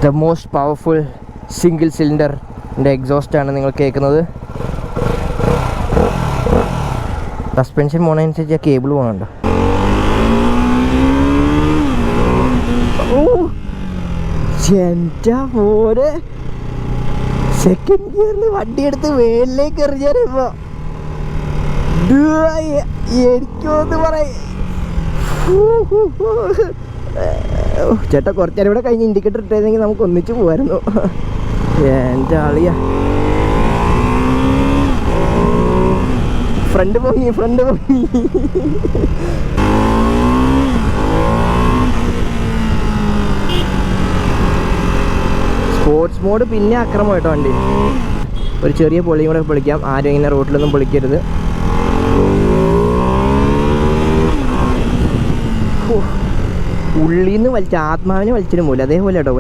The most powerful single സിലിണ്ടറിൻ്റെ എക്സോസ്റ്റാണ് നിങ്ങൾ കേൾക്കുന്നത്. Suspension പോണതനുസരിച്ച് ആ കേബിൾ പോകണുണ്ടോ? എൻ്റെ പോലെ സെക്കൻഡ് ഗിയറിൽ വണ്ടിയെടുത്ത് വേലിലേക്ക് എറിഞ്ഞാലിപ്പോൾ എനിക്കൊന്ന് പറയും. ചേട്ടാ കുറച്ച് നേരം ഇവിടെ കഴിഞ്ഞ് ഇൻഡിക്കേറ്റർ ഇട്ടായിരുന്നെങ്കിൽ നമുക്ക് ഒന്നിച്ച് പോകായിരുന്നു. എൻ്റെ ആളിയാ ഫ്രണ്ട് പൊങ്ങി. സ്പോർട്സ് മോഡ് പിന്നെ അക്രമം കേട്ടോ വണ്ടി. ഒരു ചെറിയ പൊളിയും കൂടെ പൊളിക്കാം. ആരും ഇങ്ങനെ റോട്ടിലൊന്നും പൊളിക്കരുത്. ഉള്ളിൽ നിന്ന് വലിച്ച ആത്മാവിനെ വലിച്ചിട്ട് പോലും അതേപോലെ കേട്ടോ.